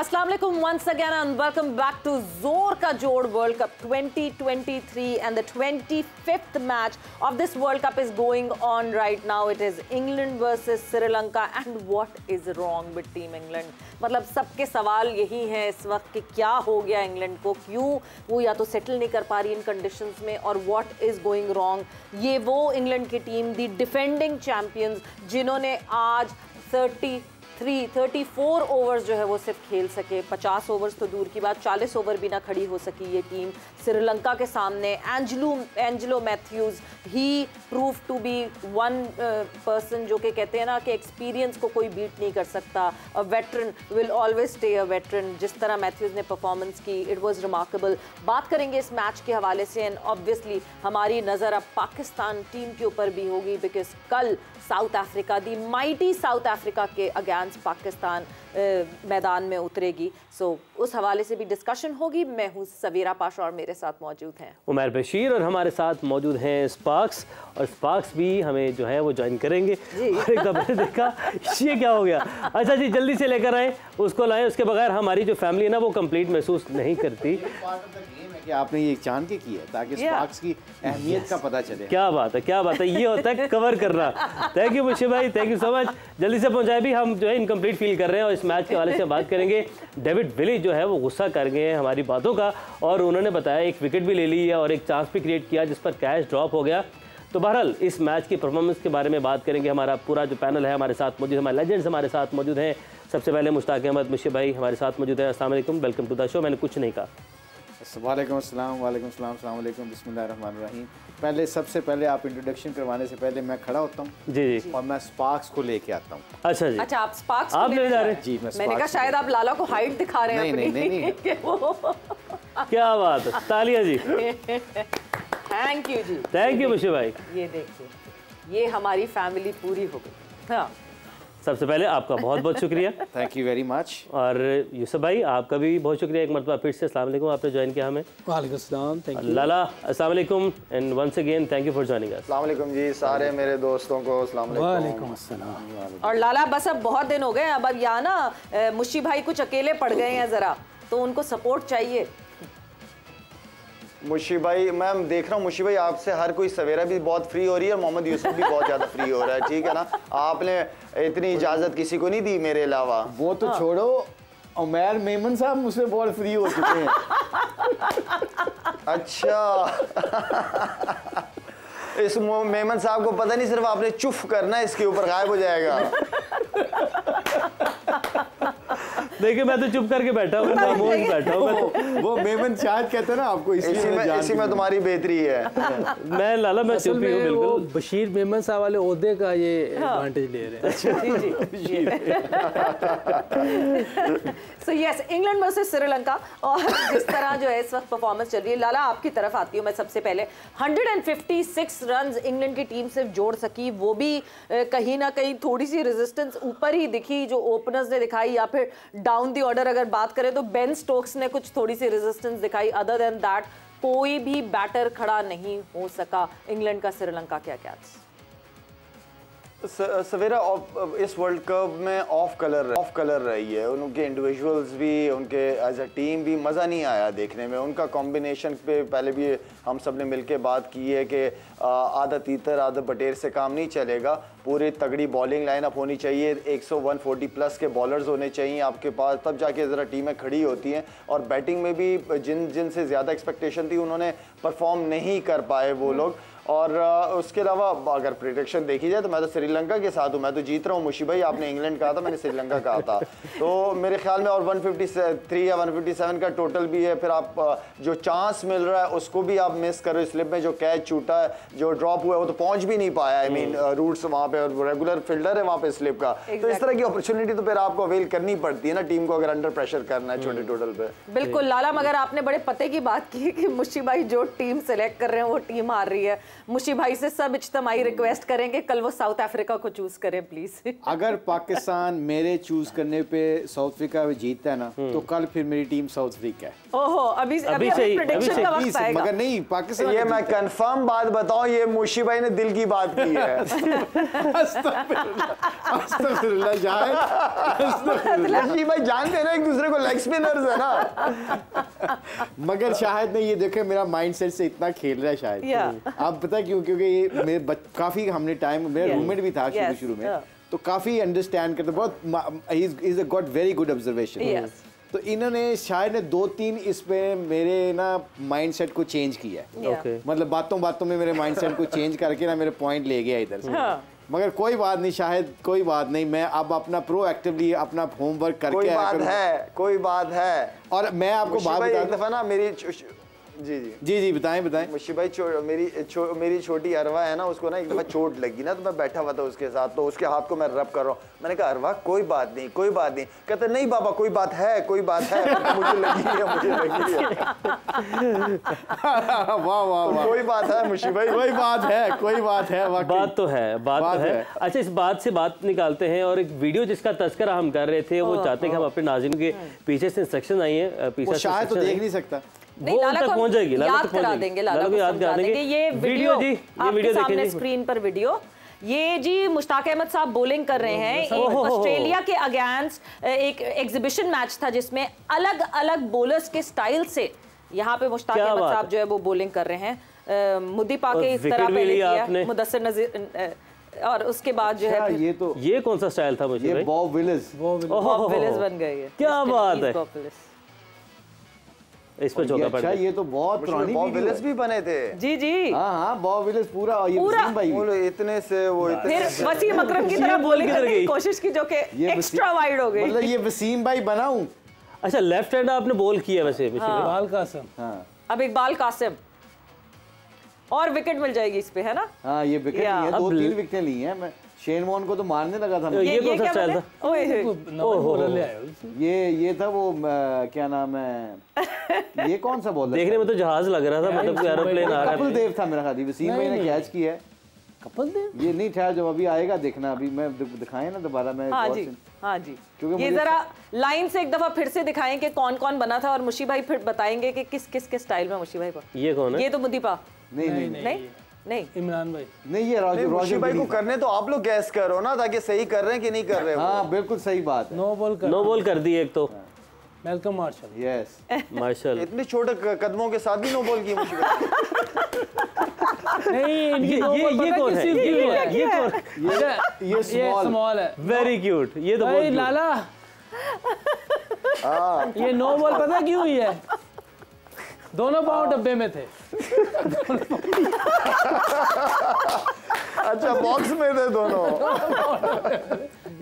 अस्सलाम वालेकुम once again and welcome back to जोर का जोड़ World Cup 2023 and the 25th match of this World Cup is going on right now. It is England versus Sri Lanka and what is wrong with Team England? मतलब सबके सवाल यही हैं इस वक्त कि क्या हो गया इंग्लैंड को, क्यों वो या तो सेटल नहीं कर पा रही इन कंडीशंस में और व्हाट इज गोइंग रॉन्ग। ये वो इंग्लैंड की टीम दी डिफेंडिंग चैंपियंस जिन्होंने आज 34 ओवर्स जो है वो सिर्फ खेल सके, 50 ओवर्स तो दूर की बात, 40 ओवर भी ना खड़ी हो सकी ये टीम श्रीलंका के सामने। एंजेलो मैथ्यूज ही prove to be one person जो कि कहते हैं ना कि एक्सपीरियंस को कोई बीट नहीं कर सकता। A veteran will always stay a veteran. जिस तरह मैथ्यूज ने परफॉर्मेंस की, इट वाज रिमार्केबल। बात करेंगे इस मैच के हवाले से एंड ऑब्वियसली हमारी नज़र अब पाकिस्तान टीम के ऊपर भी होगी बिकॉज कल साउथ अफ्रीका दी माइटी साउथ अफ्रीका के अगेंस्ट पाकिस्तान मैदान में उतरेगी। सो उस हवाले से भी डिस्कशन होगी। मैं हूँ सवेरा पाशा और मेरे साथ मौजूद हैं उमर बशीर और हमारे साथ मौजूद हैं स्पार्क्स, और स्पार्क्स भी हमें जो है वो ज्वाइन करेंगे। और एक मैंने देखा ये क्या हो गया। अच्छा जी, जल्दी से लेकर आए, उसको लाएं, उसके बगैर हमारी जो फैमिली है ना वो कंप्लीट महसूस नहीं करती। कि आपने ये जान के किया ताकि स्पार्क्स की अहमियत का पता चले। क्या बात है, क्या बात है, ये होता है कवर करना। थैंक यू मुशी भाई, थैंक यू सो मच। जल्दी से पहुंचाए भी, हम जो है इनकम्प्लीट फील कर रहे हैं और इस मैच के हवाले से बात करेंगे। डेविड विली जो है वो गुस्सा कर गए हैं हमारी बातों का और उन्होंने बताया एक विकेट भी ले ली है और एक चांस भी क्रिएट किया जिस पर कैच ड्रॉप हो गया। तो बहरहाल इस मैच की परफॉर्मेंस के बारे में बात करेंगे। हमारा पूरा जो पैनल है हमारे साथ मौजूद, हमारे लेजेंड्स हमारे साथ मौजूद हैं। सबसे पहले मुश्ताक अहमद मुशी भाई हमारे साथ मौजूद है। अस्सलाम वालेकुम, वेलकम टू द शो। मैंने कुछ नहीं कहा। वालेकुम अस्सलाम, वालेकुम अस्सलाम, अस्सलाम वालेकुम, बिस्मिल्लाहिर्रहमानिर्रहीम। पहले सबसे पहले आप इंट्रोडक्शन करवाने से पहले मैं खड़ा होता हूँ जी और मैं स्पार्क्स को लेके आता हूँ। अच्छा जी, अच्छा आप स्पार्क्स आप ले जा रहे हैं जी? मैंने कहा शायद आप लाला को हाइट दिखा रहे हैं। नहीं। क्या बात है, तालियां जी। थैंक यू जी, थैंक यू मुशी भाई। ये देखिए ये हमारी फैमिली पूरी हो गई। हाँ, सबसे पहले आपका बहुत बहुत शुक्रिया। Thank you very much. और यूसुफ भाई आपका भी बहुत शुक्रिया एक मरतबा फिर से। अस्सलाम वालेकुम, आपने ज्वाइन किया हमें। वालेकुम अस्सलाम, थैंक यू। लाला अस्सलाम वालेकुम and once again thank you for joining us. अस्सलाम वालेकुम जी, सारे मेरे दोस्तों को अस्सलाम वालेकुम। वालेकुम अस्सलाम। और लाला बस अब बहुत दिन हो गए, अब यहाँ ना मुशी भाई कुछ अकेले पड़ गए हैं ज़रा, तो उनको सपोर्ट चाहिए। मुशी भाई, मैं देख रहा हूँ मुशी भाई आपसे हर कोई सवेरा भी बहुत फ्री हो रही है और मोहम्मद यूसुफ भी बहुत ज़्यादा फ्री हो रहा है, ठीक है ना। आपने इतनी इजाज़त किसी को नहीं दी मेरे अलावा। वो तो छोड़ो, उमर मेमन साहब मुझसे बहुत फ्री हो चुके हैं। अच्छा इस मेमन साहब को पता नहीं, सिर्फ आपने चुप करना है, इसके ऊपर गायब हो जाएगा। देखिए मैं तो चुप करके बैठा हूँ, खामोश बैठा हूँ। वो मेमन शायद कहते हैं ना आपको, इसी में तुम्हारी बेहतरी है। मैं लाला मैं चुप ही हूँ बिल्कुल। बशीर मेमन साहब वाले ओहदे का ये एडवांटेज ले रहे हैं। So yes, England versus Sri Lanka और जिस तरह जो है इस वक्त परफॉर्मेंस चल रही है। लाला आपकी तरफ आती हूँ मैं सबसे पहले। 156 रन्स इंग्लैंड की टीम सिर्फ जोड़ सकी, वो भी कहीं ना कहीं थोड़ी सी रेजिस्टेंस ऊपर ही दिखी जो ओपनर्स ने दिखाई, या फिर डाउन द ऑर्डर अगर बात करें तो बेन स्टोक्स ने कुछ थोड़ी सी रेजिस्टेंस दिखाई। अदर देन दैट कोई भी बैटर खड़ा नहीं हो सका इंग्लैंड का श्रीलंका के अगेंस्ट। सवेरा इस वर्ल्ड कप में ऑफ कलर रही है। उनके इंडिविजुअल्स भी, उनके एज अ टीम भी मज़ा नहीं आया देखने में। उनका कॉम्बिनेशन पे पहले भी हम सब ने मिलके बात की है कि आधा तीतर आधा बटेर से काम नहीं चलेगा। पूरी तगड़ी बॉलिंग लाइनअप होनी चाहिए, 140 प्लस के बॉलर्स होने चाहिए आपके पास, तब जाके ज़रा टीमें खड़ी होती हैं। और बैटिंग में भी जिनसे ज़्यादा एक्सपेक्टेशन थी उन्होंने परफॉर्म नहीं कर पाए वो लोग। और उसके अलावा अगर प्रेडिक्शन देखी जाए तो मैं तो श्रीलंका के साथ हूँ। मैं तो जीत रहा हूँ मुशी भाई, आपने इंग्लैंड कहा था, मैंने श्रीलंका कहा था। तो मेरे ख्याल में और 153 या 157 का टोटल भी है। फिर आप जो चांस मिल रहा है उसको भी आप मिस करो। स्लिप में जो कैच छूटा है, जो ड्रॉप हुआ है, वो तो पहुंच भी नहीं पाया। आई मीन रूट्स वहाँ पे, रेगुलर फील्डर है वहाँ पे स्लिप का। तो इस तरह की अपॉर्चुनिटी तो फिर आपको अवेल करनी पड़ती है ना टीम को, अगर अंडर प्रेशर करना है छोटे टोटल पे। बिल्कुल लाला, मगर आपने बड़े पते की बात की कि मुशी भाई जो टीम सेलेक्ट कर रहे हैं वो टीम हार रही है। मुशी भाई से सब इज्तिमाई रिक्वेस्ट करेंगे कल वो साउथ अफ्रीका को चूज करें प्लीज। अगर पाकिस्तान मेरे चूज करने पे साउथ अफ्रीका जीतता है ना तो कल फिर मेरी टीम साउथ अफ्रीका है। ओहो अभी प्रेडिक्शन का वक्त आएगा। मगर नहीं पाकिस्तान, ये मैं कंफर्म बात बताऊं, ये मुशी भाई ने दिल की बात की है। अस्तगफिरुल्लाह शाहिद, मुशी भाई जानते हैं ना एक दूसरे को, लेग स्पिनर्स है ना। मगर शाहिद ने ये देखे मेरा माइंडसेट से इतना खेल रहा है शाहिद। आप पता क्यों? क्योंकि ये मेरे काफी हमने टाइम, मेरा रूममेट भी था शुरू में, तो काफी अंडरस्टैंड करते, बहुत is got very good observation. तो इन्होंने शायद ने 2-3 इस पे मेरे ना माइंडसेट को चेंज किया है। मतलब बातों बातों में मेरे माइंडसेट को चेंज करके ना मेरे पॉइंट ले गया इधर से। मगर कोई बात नहीं शायद, कोई बात नहीं, मैं अब अपना प्रोएक्टिवली अपना होमवर्क करके कोई बात है। और मैं आपको बात बता, एक दफा ना मेरी जी बताएं। मुशी भाई मेरी छोटी अरवा है ना, उसको ना एक दफा चोट लगी ना, तो मैं बैठा हुआ था उसके साथ, तो उसके हाथ को मैं रब कर रहा हूँ। मैंने कहा अरवा कोई बात नहीं, कोई बात नहीं। कहते नहीं बाबा कोई बात है, कोई बात है, मुझे लगी है। वाह वाह, कोई बात है मुशी भाई, कोई बात है। बात तो है। अच्छा, इस बात से बात निकालते हैं और एक वीडियो जिसका तस्करा हम कर रहे थे, वो चाहते हैं कि हम अपने नाज़रीन के पीछे से इंस्ट्रक्शन आई है, पीछे शायद तो देख नहीं सकता, नहीं, लाला को पहुंच जाएगी, याद करा देंगे, लाला को याद करा देंगे। ये वीडियो जी, ये वीडियो देखेंगे स्क्रीन पर वीडियो। ये जी मुश्ताक अहमद साहब बॉलिंग कर रहे हैं ऑस्ट्रेलिया के अगेंस्ट। एक एग्जीबिशन मैच था जिसमें अलग अलग बॉलर्स के स्टाइल से यहाँ पे मुश्ताक अहमद साहब जो है वो बॉलिंग कर रहे हैं। मुद्दी पाके इस तरह पहले किया, मुदस्सिर नज़ीर, और उसके बाद जो है ये कौन सा स्टाइल था मुझे? बॉब विलिस बन गए। क्या बात है, इस पे चौका पड़ गया। ये तो बहुत पुरानी बॉब विलिस भी बने थे। जी हाँ बॉब विलिस पूरा भाई इतने से वो फिर वसीम अकरम की तरह बॉलिंग करने की कोशिश की जो कि एक्स्ट्रा वाइड हो गई। मतलब ये वसीम भाई बनाऊं। अच्छा, लेफ्ट हैंड आपने बॉल किया वैसे इकबाल कासिम। हाँ अब इकबाल कासिम और विकेट मिल जाएगी इस पे, है ना? हाँ ये विकेट नहीं है, 2-3 विकेटें ली हैं। मैं शेन वॉर्न को तो मारने लगा था। ये कौन सा स्टाइल था? ये था वो क्या नाम है, ये कौन सा बॉलर? देखने में तो जहाज लग रहा था, मतलब एरोप्लेन आ रहा था। कपिल देव था मेरा ख्याल, वसीम भाई ने कैच किया है। कपिल देव ये नहीं ठहर, जब अभी आएगा देखना, अभी मैं दिखाएं ना दोबारा। मैं हाँ जी क्योंकि ये जरा लाइन से एक दफा फिर से दिखाएं कि कौन कौन बना था, और मुशी भाई फिर बताएंगे कि किस किस के स्टाइल में मुशी भाई को। ये कौन है? ये तो मुदीपा नहीं, इमरान भाई नहीं, ये मुशी भाई को करने तो आप लोग गैस करो ना, ताकि सही कर रहे हैं कि नहीं कर रहे। हाँ बिल्कुल सही बात है। नो बॉल कर दी एक तो मेलकम मार्शल। यस मार्शल इतने छोटे कदमों के साथ भी नो बॉल की मुशी भाई। नहीं, ये कौन है? ये स्मॉल है, वेरी क्यूट। ये तो बहुत लाला ये नो बॉल पता क्यों हुई है? दोनों पाँव डब्बे में थे। अच्छा, बॉक्स में थे दोनों,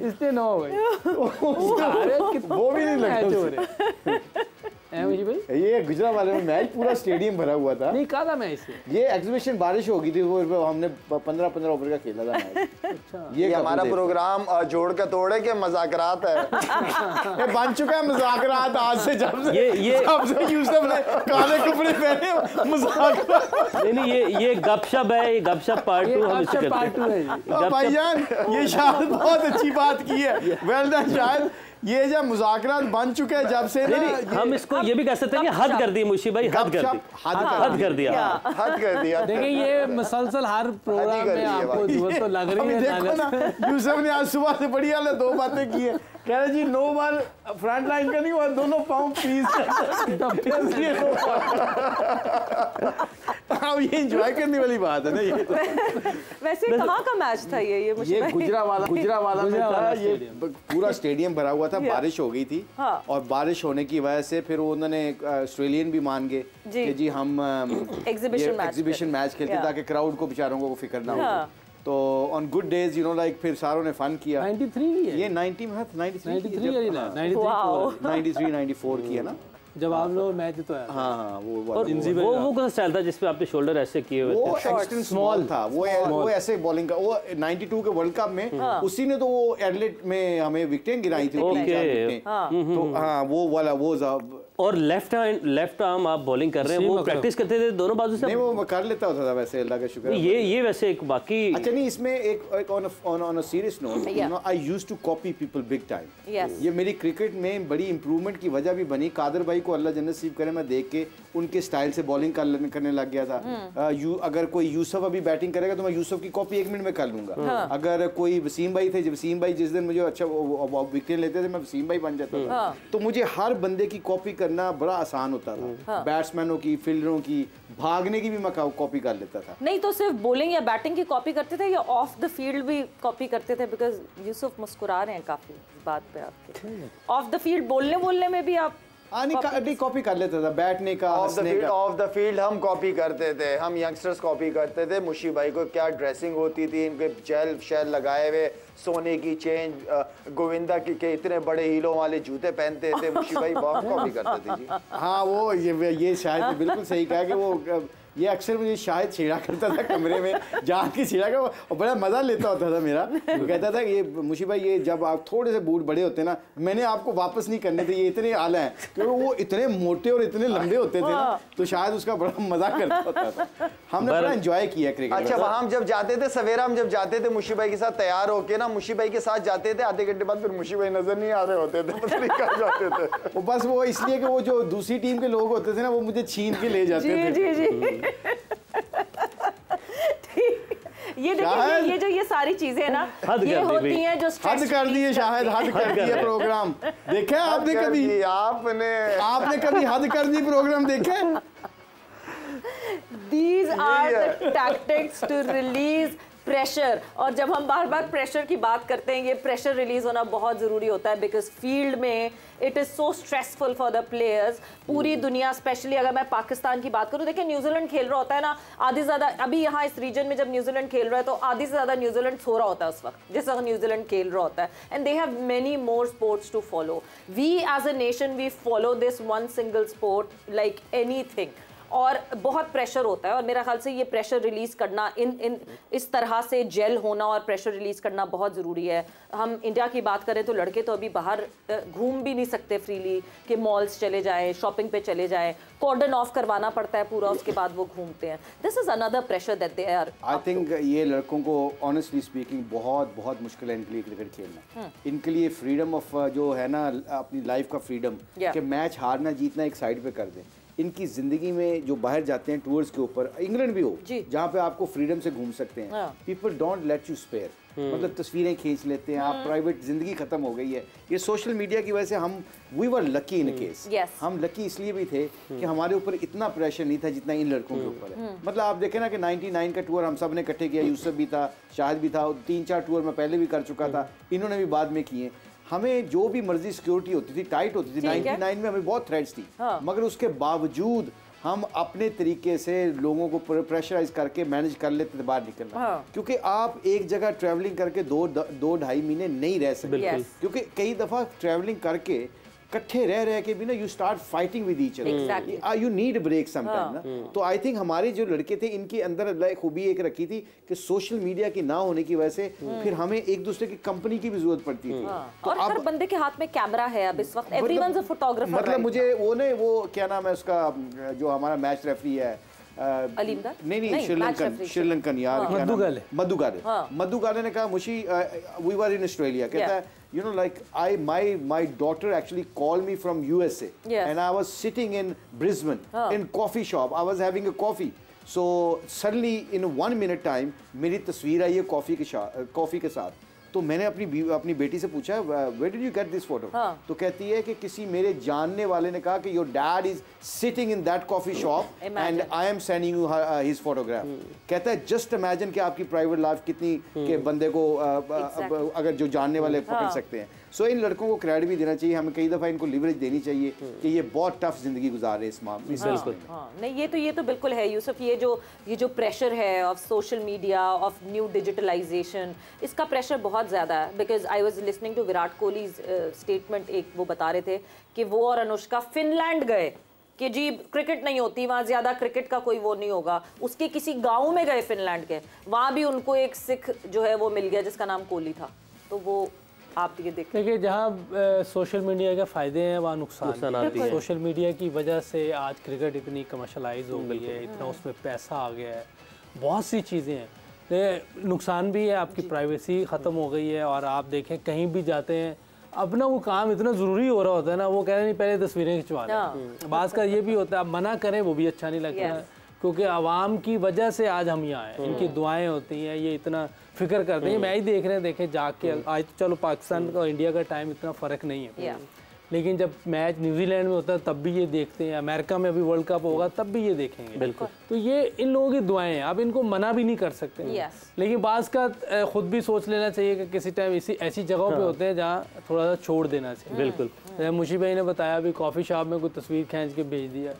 इसलिए नो हो गई। वो भी नहीं लगता। ये गुजरात वाले में मैच पूरा स्टेडियम भरा हुआ था। नहीं कहा था मैं इसे, ये एग्जीबिशन बारिश हो गई थी, वो हमने 15 ओवर का खेला था मैच। अच्छा, ये हमारा प्रोग्राम जोड़ का तोड़े के मजाकरात है। ये बन चुका है मजाकरात आज से, जब से यूसुफ ने काले कपड़े पहने मजाक। नहीं, ये गपशप है, ये गपशप पार्ट 2 हम इसे करते हैं। भाईजान ये शायद बहुत अच्छी बात की है, वेल डन। शायद ये जब मुज़ाकरात बन चुके हैं जब से, हम इसको ये भी कह सकते हैं कि हद कर दी मुशी भाई, हद कर दिया। देखिए ये मुसलसल हर प्रोग्राम में आपको जरूरत तो लग रही है। देखो ना, यूसुफ ने आज सुबह से बढ़िया 2 बातें की है। कह रहे जी 9 बार फ्रंट लाइन का नहीं हुआ, दोनों पाँव प्लीज। ये एंजॉय करने वाली बात है ना। ये वैसे कहाँ का मैच था ये गुजरावाला में था। ये पूरा स्टेडियम भरा हुआ था, बारिश हो गई थी। हाँ। और बारिश होने की वजह से फिर उन्होंने ऑस्ट्रेलियन भी मान गए कि जी हम एग्जीबिशन मैच खेलते ताकि क्राउड को बेचारों को फिक्र ना हो। तो on good days you know like फिर सारों ने फन किया। 93 ये 90 में 93 94 की है ना, जब आप लोग मैच तो है। हाँ वो कौन सा स्टाइल था जिसपे आपने शोल्डर ऐसे किए हुए थे? वो एक्सट्रीम स्मॉल था, वो ऐसे बॉलिंग का। वो 92 के वर्ल्ड कप में उसी ने तो वो एडलेट में हमें विकेटें गिराई थी। तो हाँ वो वाला वो और लेफ्ट आर्म आप बॉलिंग कर रहे हैं, वो प्रैक्टिस करते थे दोनों बाजू से? नहीं, वो कर लेता होता था वैसे, अल्लाह का शुक्र है। ये वैसे एक बाकी अच्छा नहीं, इसमें एक on a serious note, you know, I used to copy people big time. ये मेरी क्रिकेट में बड़ी इंप्रूवमेंट की वजह भी बनी। कादर भाई को अल्लाह जन्नत नसीब करे, मैं देख के उनके स्टाइल से बॉलिंग करने लग गया था। अगर कोई यूसुफ अभी बैटिंग करेगा तो मैं यूसुफ की कॉपी 1 मिनट में कर लूंगा। अगर कोई वसीम भाई थे, वसीम भाई जिस दिन मुझे अच्छा विकेट लेते थे, मैं वसीम भाई बन जाता था। तो मुझे हर बंदे की कॉपी करना बड़ा आसान होता था। बैट्समैनों की, फील्डरों की, भागने की भी मैं कॉपी कर लेता था। नहीं तो सिर्फ बॉलिंग या बैटिंग की कॉपी करते थे या ऑफ द फील्ड भी कॉपी करते थे? बिकॉज यूसुफ मुस्कुरा रहे हैं काफी इस बात पे आपके। ऑफ द फील्ड बोलने में भी आप नहीं कॉपी कर लेता था, बैठने का, हंसने का। ऑफ द फील्ड हम कॉपी करते थे, हम यंगस्टर्स कॉपी करते थे। मुशी भाई को क्या ड्रेसिंग होती थी, इनके जेल शेल लगाए हुए, सोने की चेन, गोविंदा के इतने बड़े हीलों वाले जूते पहनते थे। मुशी भाई बहुत कॉपी करते थे जी। हाँ, वो ये शायद बिल्कुल सही कहा कि वो ये अक्सर मुझे शायद छेड़ा करता था कमरे में, जहाँ की छेड़ा का और बड़ा मज़ा लेता होता था मेरा। वो कहता था ये मुशी भाई, ये जब आप थोड़े से बूट बड़े होते ना, मैंने आपको वापस नहीं करने थे, ये इतने आला हैं, क्योंकि वो इतने मोटे और इतने लंबे होते थे ना, तो शायद उसका बड़ा मज़ा करता होता था। हमने बड़ा एंजॉय किया क्रिकेट। अच्छा, वहाँ हम जब जाते थे सवेरा, हम जब जाते थे मुशी भाई के साथ तैयार होके ना, मुशी भाई के साथ जाते थे, आधे घंटे बाद फिर मुशी भाई नजर नहीं आ रहे होते थे, पता नहीं कहाँ जाते थे। वो बस वो इसलिए कि वो जो दूसरी टीम के लोग होते थे ना, वो मुझे छीन के ले जाते थे। जी जी ये देखिए, ये सारी चीजें ना, ये होती हैं जो हद कर दी है शायद, हद कर दी है प्रोग्राम। देखा आपने कभी, आपने कभी हद कर दी प्रोग्राम देखा? These are the tactics to release pressure. और जब हम बार बार प्रेशर की बात करते हैं, ये प्रेशर रिलीज होना बहुत ज़रूरी होता है, बिकॉज फील्ड में it is so stressful for the players. पूरी दुनिया, स्पेशली अगर मैं पाकिस्तान की बात करूँ, देखिए न्यूजीलैंड खेल रहा होता है ना, आधी से ज़्यादा अभी यहाँ इस रीजन में जब न्यूजीलैंड खेल रहा है तो आधी से ज़्यादा न्यूजीलैंड सो रहा होता है उस वक्त जिस वक्त न्यूजीलैंड खेल रहा होता है। And they have many more sports to follow. We as a nation we follow this one single sport like anything, और बहुत प्रेशर होता है। और मेरा ख्याल से ये प्रेशर रिलीज़ करना, इस तरह से जेल होना और प्रेशर रिलीज़ करना बहुत ज़रूरी है। हम इंडिया की बात करें तो लड़के तो अभी बाहर घूम भी नहीं सकते फ्रीली, कि मॉल्स चले जाएं, शॉपिंग पे चले जाएं, कॉर्डन ऑफ करवाना पड़ता है पूरा, उसके बाद वो घूमते हैं। This is another pressure that they are. I think ये लड़कों को ऑनेस्टली स्पीकिंग बहुत बहुत मुश्किल है इनके लिए क्रिकेट खेलना। इनके लिए फ्रीडम ऑफ जो है ना, अपनी लाइफ का फ्रीडम, कि मैच हारना जीतना एक साइड पे कर दें। इनकी ज़िंदगी में जो बाहर जाते हैं टूर्स के ऊपर, इंग्लैंड भी हो जहाँ पे आपको फ्रीडम से घूम सकते हैं, people don't let you spare. मतलब तस्वीरें खींच लेते हैं आप, प्राइवेट ज़िंदगी ख़त्म हो गई है। ये सोशल मीडिया की वजह से हम we were lucky in case. हम लकी इसलिए भी थे कि हमारे ऊपर इतना प्रेशर नहीं था जितना इन लड़कों के ऊपर है। मतलब आप देखें ना कि 99 का टूर हम सब ने इकट्ठे किया, यूसुफ भी था, शाहिद भी था, 3-4 टूर मैं पहले भी कर चुका था, इन्होंने भी बाद में किए। हमें जो भी मर्जी सिक्योरिटी होती थी, टाइट होती थी, 99 में हमें बहुत थ्रेट्स थी, मगर उसके बावजूद हम अपने तरीके से लोगों को प्रेशराइज करके मैनेज कर लेते थे बाहर निकलना। क्योंकि आप एक जगह ट्रैवलिंग करके 2-2.5 महीने नहीं रह सकते, क्योंकि कई दफ़ा ट्रैवलिंग करके इकट्ठे रह के भी ना, you start fighting with each other, you need break some time ना। तो आई थिंक हमारे जो लड़के थे, इनके अंदर खूबी एक रखी थी कि सोशल मीडिया की ना होने की वजह से फिर हमें एक दूसरे की कंपनी की भी जरूरत पड़ती थी। तो और हर बंदे के हाथ में कैमरा है अब इस वक्त, एवरीवनस अ फोटोग्राफर। मतलब मुझे वो क्या नाम है उसका, जो हमारा मैच रेफरी है, अलीमदार नहीं श्रीलंकन यार, मधु गाले ने कहा, मुशी वी वर इन ऑस्ट्रेलिया, कहता है you know, like my daughter actually called me from USA, and I was sitting in Brisbane in coffee shop, I was having a coffee, so suddenly in 1 minute time मेरी तस्वीर आई है coffee के साथ। तो मैंने अपनी बेटी से पूछा, where did you get this photo? तो कहती है कि किसी मेरे जानने वाले ने कहा कि your dad is sitting in that coffee shop and I am sending you his photograph. कहता है just imagine कि आपकी प्राइवेट लाइफ कितनी के बंदे को अगर जो जानने वाले पकड़ सकते हैं। सो इन लड़कों को क्रेडिट भी देना चाहिए, हमें कई दफ़ा इनको लिवरेज देनी चाहिए कि ये बहुत टफ जिंदगी गुजार रहे इस मामले में। नहीं, ये तो बिल्कुल है यूसुफ, ये जो प्रेशर है of social media, of new digitalisation, इसका प्रेशर बहुत ज़्यादा है। Because I was listening to Virat Kohli statement, एक वो बता रहे थे कि वो और अनुष्का फिनलैंड गए कि जी क्रिकेट नहीं होती वहाँ, ज़्यादा क्रिकेट का कोई वो नहीं होगा। उसके किसी गाँव में गए फिनलैंड के, वहाँ भी उनको एक सिख जो है वो मिल गया जिसका नाम कोहली था। तो वो आप ये देखिए जहाँ सोशल मीडिया के फ़ायदे हैं वहाँ नुकसान भी है। सोशल मीडिया की वजह से आज क्रिकेट इतनी कमर्शलाइज हो गई है, इतना उसमें पैसा आ गया है, बहुत सी चीज़ें हैं। नुकसान भी है, आपकी प्राइवेसी ख़त्म हो गई है। और आप देखें कहीं भी जाते हैं अब ना वो काम इतना ज़रूरी हो रहा होता है ना, वो कह रहे नहीं पहले तस्वीरें खिंचवा लें। बात का ये भी होता है, आप मना करें वो भी अच्छा नहीं लगता है, क्योंकि आवाम की वजह से आज हम यहाँ हैं। इनकी दुआएं होती हैं, ये इतना फिक्र करते हैं। मैच देख रहे हैं, देखें जाके आज तो चलो पाकिस्तान और इंडिया का टाइम इतना फ़र्क नहीं है, लेकिन जब मैच न्यूजीलैंड में होता है तब भी ये देखते हैं, अमेरिका में अभी वर्ल्ड कप होगा तब भी ये देखेंगे। बिल्कुल। तो ये इन लोगों की दुआएं हैं, आप इनको मना भी नहीं कर सकते। लेकिन बाज़ का खुद भी सोच लेना चाहिए कि किसी टाइम ऐसी जगहों पे होते हैं जहाँ थोड़ा सा छोड़ देना चाहिए। बिल्कुल। मुशी भाई ने बताया अभी कॉफ़ी शॉप में कोई तस्वीर खींच के भेज दिया,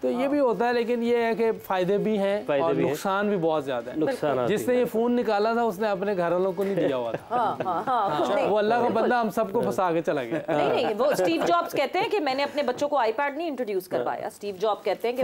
तो ये भी होता है। लेकिन ये है कि फ़ायदे भी हैं और नुकसान भी बहुत ज़्यादा है। नुकसान जिसने ये फ़ोन निकाला था उसने अपने घर वालों को नहीं दिया हुआ था, वो अल्लाह का बंदा हम सबको फंसा के चला गया। स्टीव जॉब्स कहते हैं कि मैंने अपने बच्चों को आईपैड नहीं इंट्रोड्यूस करवाया। स्टीव जॉब कहते हैं कि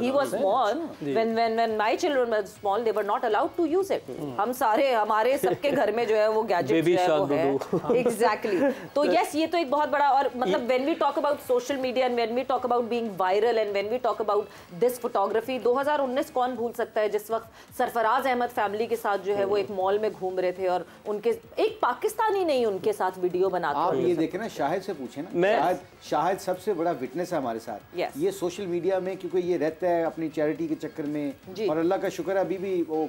he was small, when my children were small, they were not allowed to use it. हम सारे हमारे सबके घर में जो है वो गैजेट जो है वो है। Exactly. तो yes, ये तो एक बहुत बड़ा, और मतलब when we talk about social media and when we talk about being viral and when we talk about this photography, 2019 कौन भूल सकता है जिस वक्त सरफराज अहमद फैमिली के साथ जो है वो एक मॉल में घूम रहे थे और उनके एक पाकिस्तानी नहीं उनके साथ वीडियो बनाते। आप ये देखें ना, शाहिद से पूछे ना, शाहिद सबसे बड़ा विटनेस है हमारे साथ। ये सोशल मीडिया में क्योंकि ये रहता है अपनी चैरिटी के चक्कर में, और अल्लाह का शुक्र है अभी भी वो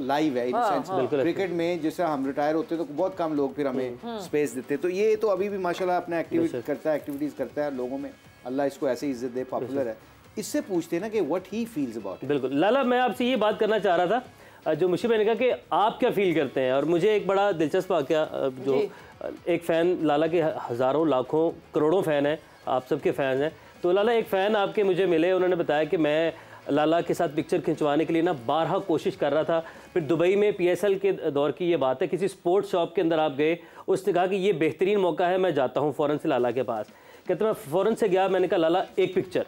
लाइव है इन सेंस। क्रिकेट में जैसे हम रिटायर होते हैं तो बहुत कम लोग फिर हमें स्पेस देते हैं, तो ये तो अभी भी माशाल्लाह अपना एक्टिविटीज करता है लोगों में। अल्लाह इसको ऐसे इज्जत दे, पॉपुलर है। इससे पूछते हैं ना कि व्हाट ही फील्स अबाउट। बिल्कुल लाला, मैं आपसे ये बात करना चाह रहा था जो मुशी भाई ने कहा कि आप क्या फील करते हैं, और मुझे एक बड़ा दिलचस्प वाकया, जो एक फ़ैन लाला के हज़ारों लाखों करोड़ों फ़ैन हैं, आप सबके फ़ैन हैं, तो लाला एक फ़ैन आपके मुझे मिले, उन्होंने बताया कि मैं लाला के साथ पिक्चर खिंचवाने के लिए ना 12 कोशिश कर रहा था। फिर दुबई में PSL के दौर की ये बात है, किसी स्पोर्ट्स शॉप के अंदर आप गए, उसने कहा कि ये बेहतरीन मौका है, मैं जाता हूँ फ़ौरन से लाला के पास। कहते मैं फ़ौरन से गया, मैंने कहा लाला एक पिक्चर।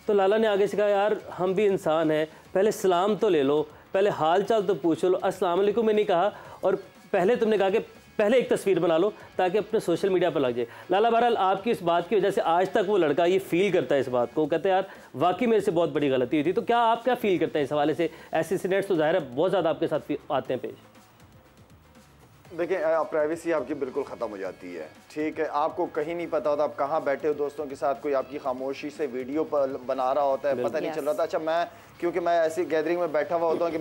तो लाला ने आगे से कहा यार हम भी इंसान हैं, पहले सलाम तो ले लो, पहले हाल चाल तो पूछ लो। अस्सलाम वालेकुम मैंने कहा, और पहले तुमने कहा कि पहले एक तस्वीर बना लो ताकि अपने सोशल मीडिया पर लग जाए। लाला बहरहाल आपकी इस बात की वजह से आज तक वो लड़का ये फील करता है इस बात को, कहते हैं यार वाकई मेरे से बहुत बड़ी गलती हुई थी। तो क्या आप क्या फील करते हैं इस हवाले से? ऐसे इंसिडेंट्स तो जाहिर है बहुत ज़्यादा आपके साथ आते हैं पेश। देखिए प्राइवेसी आपकी बिल्कुल ख़त्म हो जाती है, ठीक है। आपको कहीं नहीं पता होता आप कहाँ बैठे हो दोस्तों के साथ, कोई आपकी खामोशी से वीडियो पर बना रहा होता है, पता नहीं चल रहा था। अच्छा मैं क्योंकि मैं ऐसी गैदरिंग में बैठा हुआ होता हूँ कि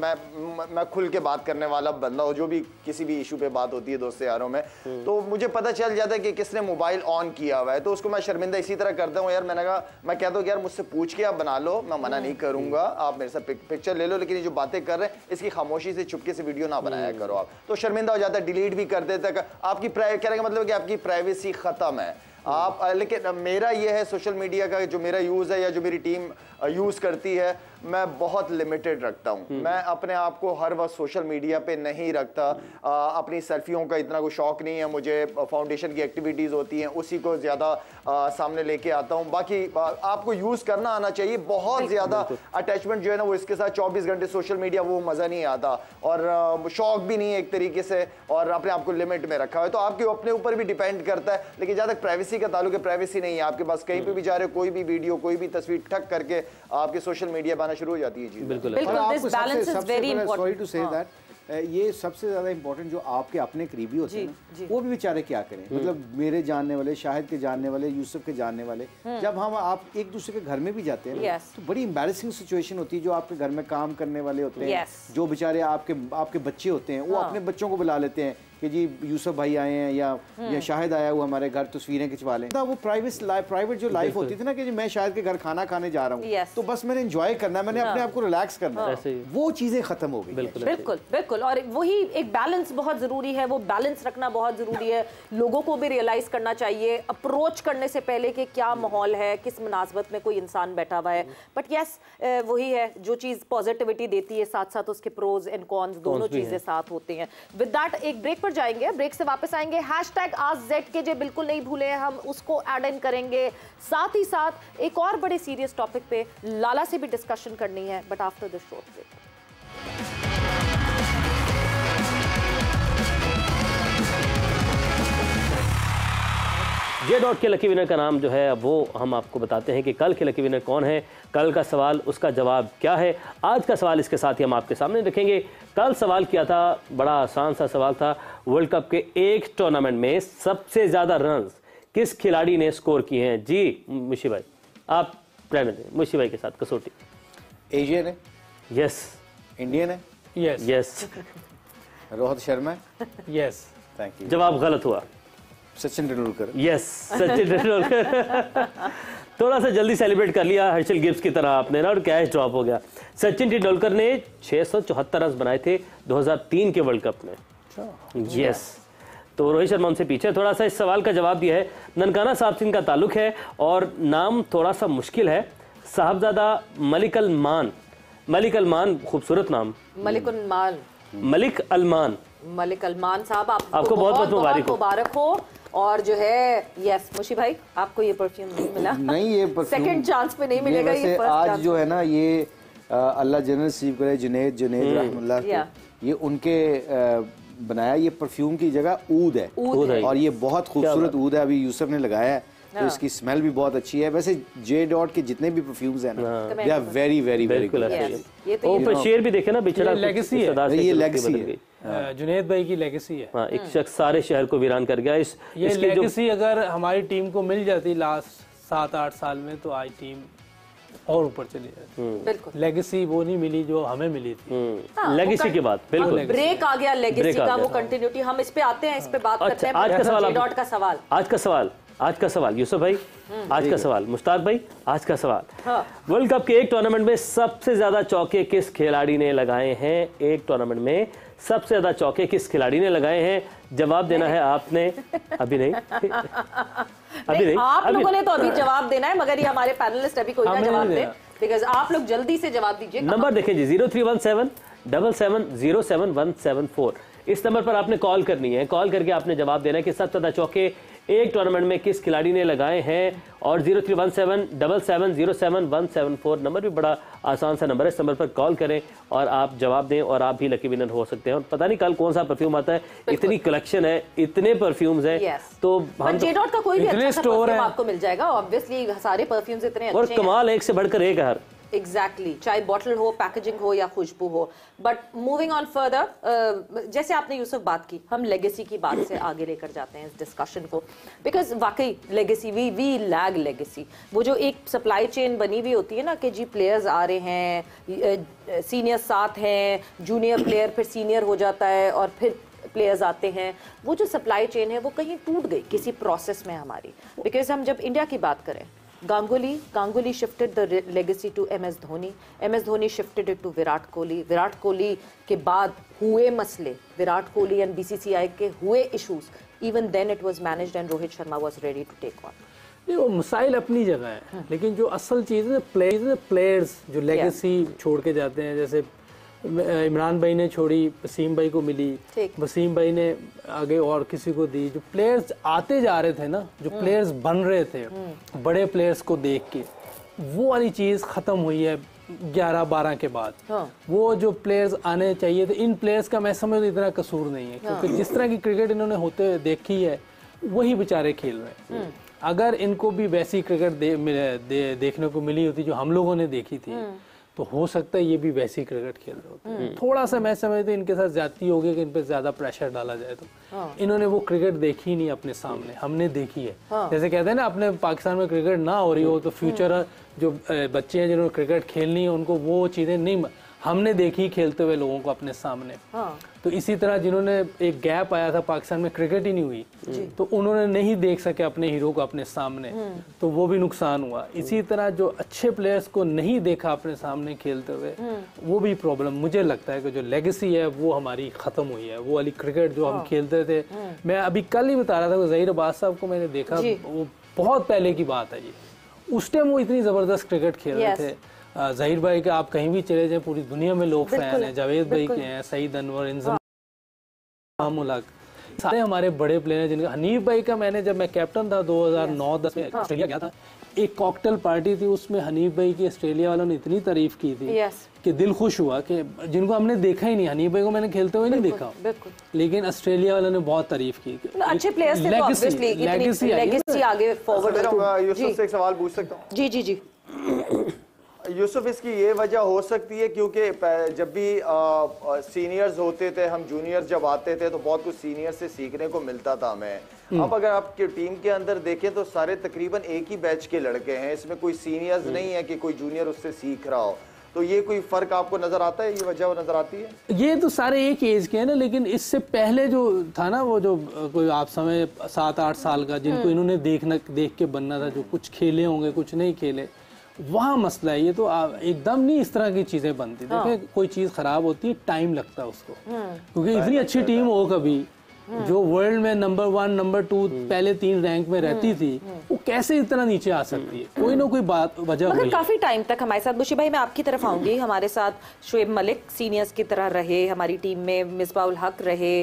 मैं खुल के बात करने वाला बंदा हूँ, जो भी किसी भी इशू पे बात होती है दोस्त यारों में, तो मुझे पता चल जाता है कि किसने मोबाइल ऑन किया हुआ है, तो उसको मैं शर्मिंदा इसी तरह करता हूँ। यार मैंने कहा, मैं कहता हूँ यार मुझसे पूछ के आप बना लो, मैं मना नहीं करूँगा, आप मेरे साथ पिक्चर ले लो, लेकिन ये जो बातें कर रहे हैं इसकी खामोशी से चुपके से वीडियो ना बनाया करो आप। तो शर्मिंदा हो जाता है, डिलीट भी कर देता है। आपकी कहने का मतलब है कि आपकी प्राइवेसी खत्म है आप। लेकिन मेरा ये है सोशल मीडिया का जो मेरा यूज़ है या जो मेरी टीम यूज़ करती है, मैं बहुत लिमिटेड रखता हूँ। मैं अपने आप को हर वक्त सोशल मीडिया पे नहीं रखता। अपनी सेल्फियों का इतना कोई शौक नहीं है मुझे। फाउंडेशन की एक्टिविटीज़ होती हैं उसी को ज़्यादा सामने लेके आता हूँ। बाकी आपको यूज़ करना आना चाहिए। बहुत ज़्यादा अटैचमेंट जो है ना वो इसके साथ 24 घंटे सोशल मीडिया, वो मज़ा नहीं आता, और शौक भी नहीं है एक तरीके से, और अपने आप को लिमिट में रखा है। तो आपके अपने ऊपर भी डिपेंड करता है। लेकिन जहाँ तक प्राइवेसी का ताल्लुक है, प्राइवेसी नहीं है आपके पास। कहीं पे भी जा रहे हो, कोई भी वीडियो कोई भी तस्वीर ठक करके आपके सोशल मीडिया बनाना शुरू हो जाती है। जी बिल्कुल। ये सबसे ज्यादा इंपॉर्टेंट जो आपके अपने करीबी होते हैं ना, वो भी बेचारे क्या करें। मतलब मेरे जानने वाले, शाहिद के जानने वाले, यूसुफ के जानने वाले, जब हम आप एक दूसरे के घर में भी जाते हैं तो बड़ी एम्बैरेसिंग सिचुएशन होती है। जो आपके घर में काम करने वाले होते हैं, जो बेचारे आपके बच्चे होते हैं, वो अपने बच्चों को बुला लेते हैं कि जी यूसुफ भाई आए हैं या शाहिद आया हुआ हमारे घर, तस्वीरें खिंचवा लें। वो प्राइवेट जो लाइफ होती थी ना कि मैं शाहिद के घर खाना खाने जा रहा हूँ, तो बस मैंने एंजॉय करना है, मैंने अपने आप को रिलैक्स करना है, वो चीजें खत्म हो गई। बिल्कुल बिल्कुल। और वही एक बैलेंस बहुत जरूरी है, वो बैलेंस रखना बहुत जरूरी है। लोगों को भी रियलाइज करना चाहिए अप्रोच करने से पहले कि क्या माहौल है, किस मुनासबत में कोई इंसान बैठा हुआ है। बट यस, वही है जो चीज पॉजिटिविटी देती है, साथ साथ उसके प्रोज एंड कॉन्स दोनों चीजें साथ होती हैं। विद दैट एक ब्रेक पर जाएंगे, ब्रेक से वापस आएंगे। #AskZKJ बिल्कुल नहीं भूले, हम उसको ऐड इन करेंगे। साथ ही साथ एक और बड़े सीरियस टॉपिक पे लाला से भी डिस्कशन करनी है, but after this short break. J dot K lucky winner का नाम जो है वो हम आपको बताते हैं कि कल के लकी विनर कौन है, कल का सवाल उसका जवाब क्या है। आज का सवाल इसके साथ ही हम आपके सामने रखेंगे। कल सवाल किया था, बड़ा आसान सा सवाल था, वर्ल्ड कप के एक टूर्नामेंट में सबसे ज़्यादा रन किस खिलाड़ी ने स्कोर किए हैं। जी मुशी भाई आप रहने दें, मुशी भाई के साथ कसौटी। एशियन है? यस। इंडियन है? यस। यस। रोहित शर्मा है? यस। Thank you. जवाब गलत हुआ। सचिन तेंदुलकर। यस, सचिन तेंदुलकर। थोड़ा सा जल्दी सेलिब्रेट कर लिया हर्षल गिब्स की तरह आपने ना, और कैच ड्रॉप हो गया। सचिन तेंदुलकर ने 674 रन बनाए थे 2003 के वर्ल्ड कप में। यस, तो रोहित शर्मा उनसे पीछे। थोड़ा सा इस सवाल का जवाब दिया है, ननकाना साहब से इनका ताल्लुक है और नाम थोड़ा सा मुश्किल है। साहबजादा मलिक अलमान। मलिक अलमान, खूबसूरत नाम। मलिक अलमान। मलिक अलमान। मलिक अलमान साहब आपको बहुत बहुत मुबारक हो। और जो है यस मुशी भाई, आपको ये परफ्यूम नहीं मिला। नहीं, ये परफ्यूम सेकंड चांस पे नहीं मिलेगा। ये आज जो है ना, ये अल्लाह जन्नत नसीब करे जुनैद रहमतुल्लाह को, ये उनके बनाया। ये परफ्यूम की जगह ऊद है, और ये बहुत खूबसूरत ऊद है। अभी यूसुफ ने लगाया है तो इसकी स्मेल भी बहुत अच्छी है। वैसे जे डॉट के जितने भी परफ्यूम्स हैं ना, they are very very very good. ऊपर शेर भी देखे ना, बेचारा लेगेसी है, ये लेगेसी है, जुनैद भाई की लेगेसी है। हाँ, एक शख्स सारे शहर को वीरान कर गया। ये लेगेसी अगर हमारी टीम को मिल जाती लास्ट 7-8 साल में तो आज टीम और ऊपर चली जाती। लेगेसी वो नहीं मिली जो हमें मिली थी। लेगेसी की बात बिल्कुल, ब्रेक आ गया लेगेसी का, वो कंटिन्यूटी। हम इस पे आते हैं, इस पे बात करते हैं। आज का सवाल, आज का सवाल यूसुफ भाई, आज का सवाल मुश्ताक भाई, आज का सवाल, वर्ल्ड कप के एक टूर्नामेंट में सबसे ज्यादा चौके किस खिलाड़ी ने लगाए हैं। एक टूर्नामेंट में सबसे ज्यादा चौके किस खिलाड़ी ने लगाए हैं। जवाब देना है आपने। अभी नहीं, अभी नहीं, आप लोगों ने तो अभी जवाब देना है, मगर ये हमारे पैनलिस्ट अभी कोई ना जवाब दे, बिकॉज़ आप लोग जल्दी से जवाब दीजिए। नंबर देखें जी, 031777077174। इस नंबर पर आपने कॉल करनी है। कॉल करके आपने जवाब देना है कि सबसे ज्यादा चौके एक टूर्नामेंट में किस खिलाड़ी ने लगाए हैं। और 031777077174 नंबर भी बड़ा आसान सा नंबर है। इस नंबर पर कॉल करें और आप जवाब दें और आप भी लकी विनर हो सकते हैं। और पता नहीं कल कौन सा परफ्यूम आता है, इतनी कलेक्शन है, इतने परफ्यूम्स हैं, तो हम जे डॉट का कोई भी अच्छा स्टोर है आपको मिल जाएगा। ऑब्वियसली सारे परफ्यूम्स इतने अच्छे हैं, और कमाल एक से बढ़कर एक है। एग्जैक्टली, चाहे बॉटल हो, पैकेजिंग हो या खुशबू हो। बट मूविंग ऑन फर्दर, जैसे आपने यूसुफ बात की, हम लेगेसी की बात से आगे लेकर जाते हैं इस डिस्कशन को, बिकॉज वाकई लेगेसी, वी लैग लेगेसी। वो जो एक सप्लाई चेन बनी हुई होती है ना कि जी प्लेयर्स आ रहे हैं, सीनियर साथ हैं, जूनियर प्लेयर फिर सीनियर हो जाता है और फिर प्लेयर्स आते हैं, वो जो सप्लाई चेन है वो कहीं टूट गई किसी प्रोसेस में हमारी। बिकॉज हम जब इंडिया की बात करें, Ganguly shifted the legacy to MS Dhoni. MS Dhoni shifted it to Virat Kohli. Virat Kohli के बाद हुए मसले, Virat Kohli and BCCI के हुए issues. Even then it was managed and Rohit Sharma was ready to take on. नहीं, वो मसाइल अपनी जगह है, लेकिन जो असल चीज़ है प्लेयर्स जो लेगेसी छोड़ के जाते हैं, जैसे इमरान भाई ने छोड़ी, वसीम भाई को मिली, वसीम भाई ने आगे और किसी को दी। जो प्लेयर्स आते जा रहे थे ना, जो प्लेयर्स बन रहे थे बड़े प्लेयर्स को देख के, वो वाली चीज़ ख़त्म हुई है 11-12 के बाद। वो जो प्लेयर्स आने चाहिए थे, इन प्लेयर्स का मैं समझ इतना कसूर नहीं है, क्योंकि जिस तरह की क्रिकेट इन्होंने होते देखी है वही बेचारे खेल रहे हैं। अगर इनको भी वैसी क्रिकेट देखने को मिली होती जो हम लोगों ने देखी थी, तो हो सकता है ये भी वैसी क्रिकेट खेल रहे होते। थोड़ा सा मैं समझती हूँ इनके साथ ज्यादती हो गई कि इन पे ज्यादा प्रेशर डाला जाए। तो इन्होंने वो क्रिकेट देखी ही नहीं अपने सामने, हमने देखी है। जैसे कहते हैं ना, अपने पाकिस्तान में क्रिकेट ना हो रही हो तो फ्यूचर जो बच्चे हैं जिन्होंने क्रिकेट खेलनी है उनको वो चीजें नहीं हमने देखी खेलते हुए लोगों को अपने सामने। तो इसी तरह जिन्होंने एक गैप आया था पाकिस्तान में, क्रिकेट ही नहीं हुई, तो उन्होंने नहीं देख सके अपने हीरो को अपने सामने, तो वो भी नुकसान हुआ। इसी तरह जो अच्छे प्लेयर्स को नहीं देखा अपने सामने खेलते हुए, वो भी प्रॉब्लम। मुझे लगता है कि जो लेगेसी है वो हमारी खत्म हुई है। वो वाली क्रिकेट जो हम खेलते थे, मैं अभी कल ही बता रहा था, ज़हीर अब्बास साहब को मैंने देखा, वो बहुत पहले की बात है ये। उस टाइम वो इतनी जबरदस्त क्रिकेट खेल रहे थे। ज़हीर भाई के आप कहीं भी चले जाएं, पूरी दुनिया में लोग फैन हैं। जावेद भाई के हैं, सईद अनवर, इंजमाम उल हक, सारे हमारे बड़े प्लेयर हैं जिनका। हनीफ भाई का मैंने जब मैं कैप्टन था 2009-10 में ऑस्ट्रेलिया गया था, एक कॉकटेल पार्टी थी, उसमें हनीफ भाई की ऑस्ट्रेलिया वालों ने इतनी तारीफ की थी कि दिल खुश हुआ, कि जिनको हमने देखा ही नहीं, हनीफ भाई को मैंने खेलते हुए नहीं देखा, लेकिन ऑस्ट्रेलिया वालों ने बहुत तारीफ की। अच्छे प्लेयर्स थे, ऑब्वियसली लेगेसी आगे फॉरवर्ड। यूसुफ से एक सवाल पूछ सकता हूँ? जी जी जी। यूसुफ, इसकी ये वजह हो सकती है क्योंकि जब भी सीनियर्स होते थे, हम जूनियर जब आते थे तो बहुत कुछ सीनियर से सीखने को मिलता था हमें। अब अगर आपकी टीम के अंदर देखें तो सारे तकरीबन एक ही बैच के लड़के हैं, इसमें कोई सीनियर्स नहीं है कि कोई जूनियर उससे सीख रहा हो, तो ये कोई फर्क आपको नजर आता है, ये वजह नजर आती है? ये तो सारे एक एज के हैं ना, लेकिन इससे पहले जो था ना, वो जो कोई आप समय 7-8 साल का, जिनको इन्होंने देख के बनना था, जो कुछ खेले होंगे कुछ नहीं खेले, वहाँ मसला है। ये तो एकदम नहीं इस तरह की चीजें बनती। देखिए कोई चीज खराब होती है, टाइम लगता है उसको, क्योंकि इतनी अच्छी टीम हो कभी जो वर्ल्ड में नंबर 1 नंबर 2 पहले 3 रैंक में रहती थी, वो कैसे इतना नीचे आ सकती है? कोई ना कोई बात वजह मगर काफी टाइम तक हमारे साथ, बुशी भाई मैं आपकी तरफ आऊंगी, हमारे साथ शुएब मलिक सीनियर्स की तरह रहे हमारी टीम में, मिसबाउल हक रहे,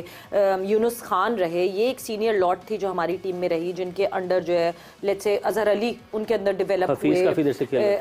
यूनुस खान रहे, ये एक सीनियर लॉट थी जो हमारी टीम में रही, जिनके अंडर जो है लेट्स से अजहर अली उनके अंदर डेवलप हुए,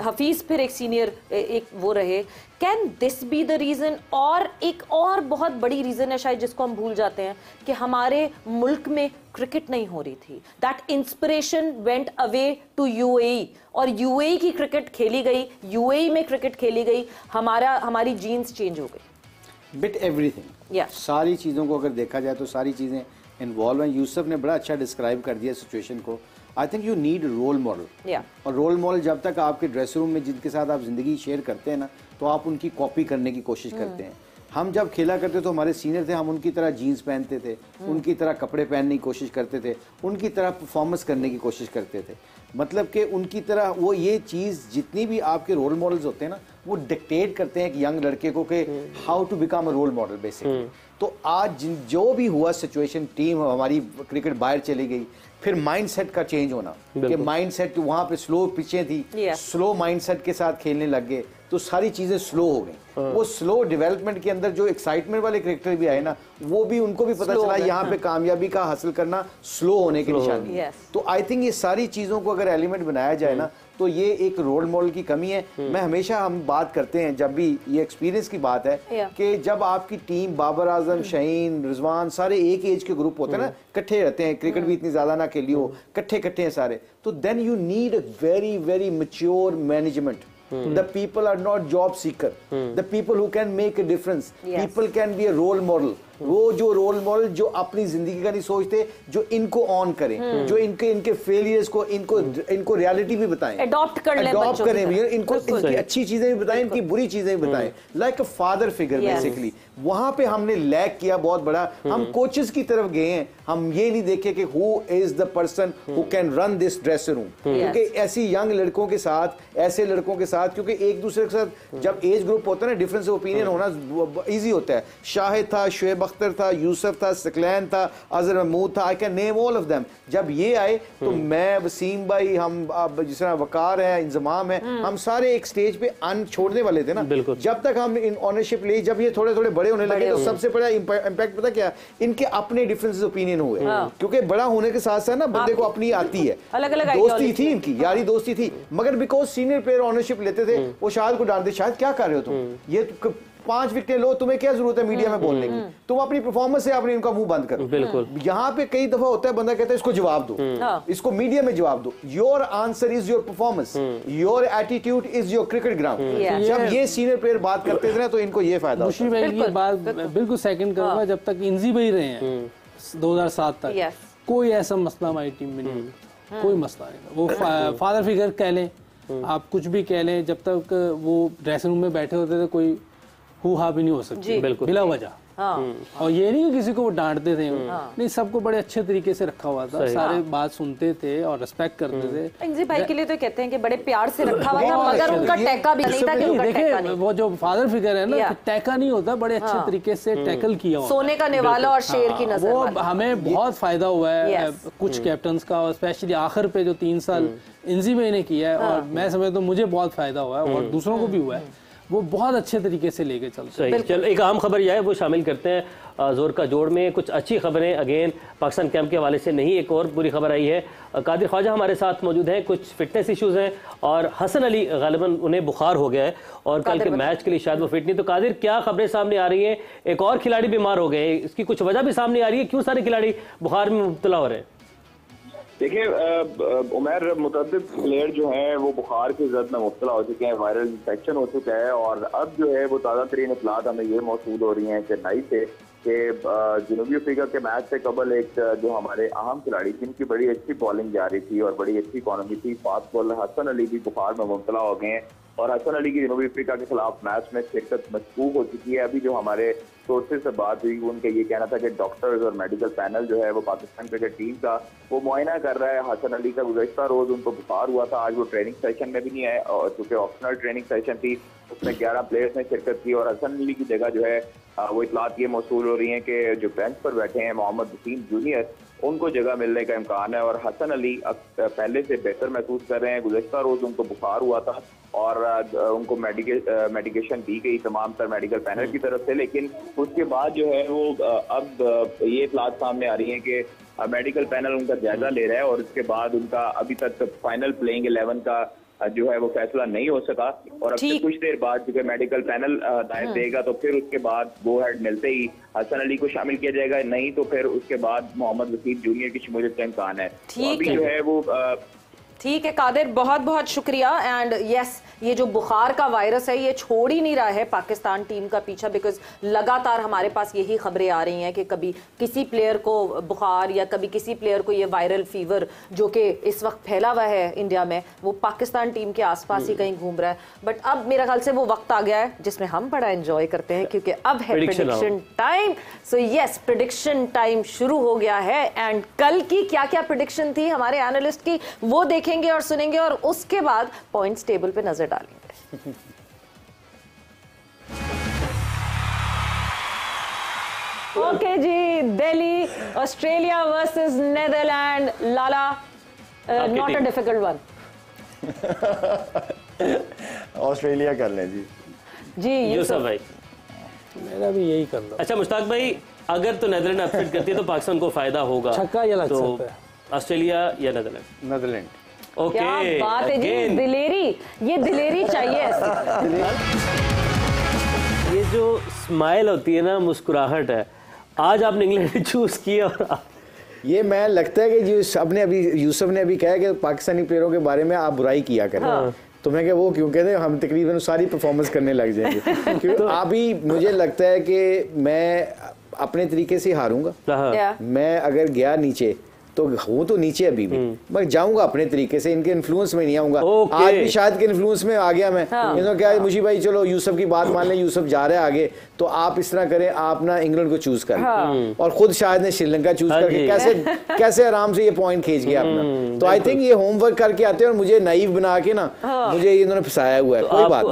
हफीज फिर एक सीनियर एक वो रहे। Can this be the reason? और एक और बहुत बड़ी रीजन है शायद जिसको हम भूल जाते हैं कि हमारे मुल्क में क्रिकेट नहीं हो रही थी। That inspiration went away to UAE, और यूएई की क्रिकेट खेली गई, यूएई में क्रिकेट खेली गई, हमारी जीन्स चेंज हो गई। बिट एवरीथिंग, सारी चीज़ों को अगर देखा जाए तो सारी चीज़ें इन्वॉल्व हैं। यूसुफ ने बड़ा अच्छा डिस्क्राइब कर दिया सिचुएशन को। I think you need role model, और रोल मॉडल जब तक आपके ड्रेसिंग रूम में जिनके साथ आप ज़िंदगी शेयर करते हैं ना, तो आप उनकी कॉपी करने की कोशिश करते हैं। हम जब खेला करते तो हमारे सीनियर थे, हम उनकी तरह जीन्स पहनते थे, उनकी तरह कपड़े पहनने की कोशिश करते थे, उनकी तरह परफॉर्मेंस करने की कोशिश करते थे। मतलब कि उनकी तरह वो ये चीज़, जितनी भी आपके रोल मॉडल्स होते हैं ना, वो डिक्टेट करते हैं कि यंग लड़के को कि how to become a role model basically. तो आज जो भी हुआ सिचुएशन, टीम हमारी क्रिकेट बाहर चली गई, फिर माइंडसेट का चेंज होना कि माइंडसेट वहाँ पे स्लो पिचें थी, स्लो माइंडसेट के साथ खेलने लग गए, तो सारी चीजें स्लो हो गई। वो स्लो डेवलपमेंट के अंदर जो एक्साइटमेंट वाले क्रिकेटर भी आए ना, वो भी उनको भी पता चला यहाँ पे कामयाबी का हासिल करना स्लो होने की निशानी है। तो आई थिंक ये सारी चीजों को अगर एलिमेंट बनाया जाए ना, तो ये एक रोल मॉडल की कमी है। मैं हमेशा हम बात करते हैं, जब भी ये एक्सपीरियंस की बात है कि जब आपकी टीम बाबर आजम, शहीन, रिजवान सारे एक एज के ग्रुप होते हैं ना, इकट्ठे रहते हैं, क्रिकेट भी इतनी ज्यादा ना खेली हो, इकट्ठे हैं सारे, तो then you need a very very mature management. The people are not job seeker. The people who can make a difference. People can be a role model. वो जो रोल मॉडल जो अपनी जिंदगी का नहीं सोचते, जो इनको ऑन करें, जो इनके फेलियर्स को इनको रियलिटी भी बताएं, अडॉप्ट करें, इनको इनकी अच्छी चीजें भी बताएं, इनकी बुरी चीजें भी बताएं, like a father figure basically. वहां पे हमने लैक किया बहुत बड़ा। हम कोचेस की तरफ गए हैं, हम ये नहीं देखे कि who is the person who can run this dressing room, क्योंकि ऐसी यंग लड़कों के साथ, ऐसे लड़कों के साथ, क्योंकि एक दूसरे के साथ जब एज ग्रुप होता है ना, डिफरेंस ऑफ ओपिनियन होना इजी होता है। शाहिद था, शुएब अख्तर था, यूसुफ था, सकलैन था, अजहर महमूद था, I can name all of them. जब ये आए तो मैं, वसीम भाई, हम जिस तरह वकार है, इंजमाम है, हम सारे एक स्टेज पे छोड़ने वाले थे ना। जब तक हम इन ऑनरशिप ली, जब ये थोड़े थोड़े बड़े होने लगे, तो सबसे बड़ा इम्पैक्ट पता क्या, इनके अपने डिफरेंसेस ओपिनियन हुए। क्योंकि बड़ा होने के साथ साथ ना बंदे को अपनी आती है, दोस्ती थी इनकी, यारी दोस्ती थी, मगर बिकॉज सीनियर प्लेयर ऑनरशिप लेते थे, वो शाहिद को डांटते, शाहिद क्या कर रहे हो तुम, ये 5 विकेट लो, तुम्हें क्या जरूरत है मीडिया में बोलने की, तुम अपनी परफॉर्मेंस से अपनी इनका मुंह बंद करो। बिल्कुल। यहाँ पे कई दफा होता है, बंदा कहता है इसको जवाब दो, इसको मीडिया में जवाब दो। Your answer is your performance, your attitude is your cricket ground. जब ये सीनियर प्लेयर बात करते थे ना, तो इनको ये फायदा होता है। भाई की बात बिल्कुल सेकंड करूंगा, जब तक इंजी भाई रहे हैं 2007 तक, कोई ऐसा मसला हमारी टीम में नहीं, कोई मसला नहीं। वो फादर फिगर कह लें, आप कुछ भी कह लें, जब तक वो ड्रेसिंग रूम में बैठे होते थे, कोई हुआ भी नहीं हो सकती बिला वजह। और ये नहीं कि किसी को वो डांटते थे, नहीं, सबको बड़े अच्छे तरीके से रखा हुआ था, सारे बात सुनते थे और रिस्पेक्ट करते थे। इंजी भाई के लिए तो कहते हैं कि बड़े प्यार से रखा हुआ था, मगर उनका टैका भी नहीं था कि उनका टैका नहीं। वो जो फादर फिगर है ना, टैका नहीं होता, बड़े अच्छे तरीके से टैकल किया हुआ, सोने का निवाला और शेर की नजर। वो हमें बहुत फायदा हुआ है कुछ कैप्टन्स का, और स्पेशली आखिर पे जो 3 साल इंजी भाई ने किया है, और मैं समझता हूँ मुझे बहुत फायदा हुआ है और दूसरों को भी हुआ है। वो बहुत अच्छे तरीके से लेके चलते हैं। चलो एक आम खबर यह है, वो शामिल करते हैं। जोर का जोड़ में कुछ अच्छी खबरें अगेन पाकिस्तान कैंप के हवाले से नहीं, एक और बुरी खबर आई है। कादिर ख्वाजा हमारे साथ मौजूद हैं, कुछ फिटनेस इश्यूज़ हैं और हसन अली गालिबन उन्हें बुखार हो गया है और कल के मैच के लिए शायद वो फिट नहीं। तो कादिर क्या खबरें सामने आ रही हैं? एक और खिलाड़ी बीमार हो गए, इसकी कुछ वजह भी सामने आ रही है, क्यों सारे खिलाड़ी बुखार में मुब्तला हो रहे हैं? देखिए उमर, मुतअद्दिद प्लेयर जो हैं वो बुखार की जद में मुब्तला हो चुके हैं, वायरल इन्फेक्शन हो चुका है और अब जो है वो ताज़ा तरीन इत्तलात हमें ये मौसूल हो रही हैं चेन्नई से कि जनूबी अफ्रीका के मैच से कबल एक जो हमारे अहम खिलाड़ी जिनकी बड़ी अच्छी बॉलिंग जा रही थी और बड़ी अच्छी इकॉनमी थी, फास्ट बॉलर हसन अली भी बुखार में मुब्तला हो गए हैं और हसन अली की जनूबी अफ्रीका के खिलाफ मैच में शिरकत मशकूक हो चुकी है। अभी जो हमारे सोर्सेज से बात हुई उनका ये कहना था कि डॉक्टर्स और मेडिकल पैनल जो है वो पाकिस्तान क्रिकेट टीम का वो मुआयना कर रहा है। हसन अली का गुज़श्ता रोज उनको बुखार हुआ था, आज वो ट्रेनिंग सेशन में भी नहीं आए और चूँकि ऑप्शनल ट्रेनिंग सेशन थी उसमें 11 प्लेयर्स ने शिरकत की और हसन अली की जगह जो है वो इतलात ये मौसूल हो रही हैं कि जो बेंच पर बैठे हैं मोहम्मद वसीम जूनियर उनको जगह मिलने का इम्कान है और हसन अली पहले से बेहतर महसूस कर रहे हैं। गुज़श्ता रोज उनको बुखार हुआ था और उनको मेडिकेशन दी गई तमाम तर मेडिकल पैनल की तरफ से, लेकिन उसके बाद जो है वो अब ये इतलात सामने आ रही हैं कि मेडिकल पैनल उनका जायजा ले रहा है और उसके बाद उनका अभी तक फाइनल प्लेइंग 11 का जो है वो फैसला नहीं हो सका और अब से कुछ देर बाद जो मेडिकल पैनल हिदायत देगा तो फिर उसके बाद गो हेड मिलते ही हसन अली को शामिल किया जाएगा, नहीं तो फिर उसके बाद मोहम्मद वसीम जूनियर की शमूलियत का इम्कान है। तो अभी जो है वो ठीक है कादिर, बहुत बहुत शुक्रिया। एंड यस, ये जो बुखार का वायरस है ये छोड़ ही नहीं रहा है पाकिस्तान टीम का पीछा, बिकॉज लगातार हमारे पास यही खबरें आ रही हैं कि कभी किसी प्लेयर को बुखार या कभी किसी प्लेयर को ये वायरल फीवर जो कि इस वक्त फैला हुआ है इंडिया में वो पाकिस्तान टीम के आसपास ही कहीं घूम रहा है। बट अब मेरा ख्याल से वो वक्त आ गया है जिसमें हम बड़ा एंजॉय करते हैं क्योंकि अब है prediction time. So yes, prediction time शुरू हो गया है एंड कल की क्या क्या प्रेडिक्शन थी हमारे एनालिस्ट की वो देखेंगे और सुनेंगे और उसके बाद पॉइंट्स टेबल पे नजर डालेंगे। ओके जी, Delhi Australia versus Netherland. Lala, not a difficult one. Australia कर लें जी। जी यूसुफ भाई, मेरा भी यही कर लो। अच्छा मुश्ताक भाई, अगर तो नेदरलैंड अपसेट करती है तो पाकिस्तान को फायदा होगा, छक्का या लग तो सकता है ऑस्ट्रेलिया या नेदरलैंड? नेदरलैंड। ओके, क्या बात है जी, दिलेरी, ये दिलेरी चाहिए ऐसी। ये जो स्माइल होती है ना, मुस्कुराहट है, आज आपने इंग्लैंड चूज किया और ये मैं लगता है कि जो आपने अभी यूसुफ ने अभी कहा कि पाकिस्तानी प्लेयरों के बारे में आप बुराई किया करें। हाँ। तो मैं क्या वो क्यों कहते हैं, हम तकरीबन सारी परफॉर्मेंस करने लग जाएंगे क्योंकि अभी मुझे लगता है कि मैं अपने तरीके से हारूंगा। मैं अगर गया नीचे तो हूँ तो नीचे अभी भी, मैं जाऊंगा अपने तरीके से, इनके इन्फ्लुएंस में नहीं आऊंगा। आज भी शायद के इन्फ्लुएंस में आ गया मैं। हाँ। क्या मुशी भाई, चलो यूसुफ की बात मान लें, यूसुफ जा रहे हैं आगे, तो आप इस तरह करें, आप ना इंग्लैंड को चूज करें। हाँ। और खुद शायद ने श्रीलंका चूज करके कैसे आराम से ये पॉइंट खींच गया अपना। तो आई थिंक ये होमवर्क करके आते हैं और मुझे नाइव बना के ना मुझे इन्होंने फंसाया हुआ है। कोई बात,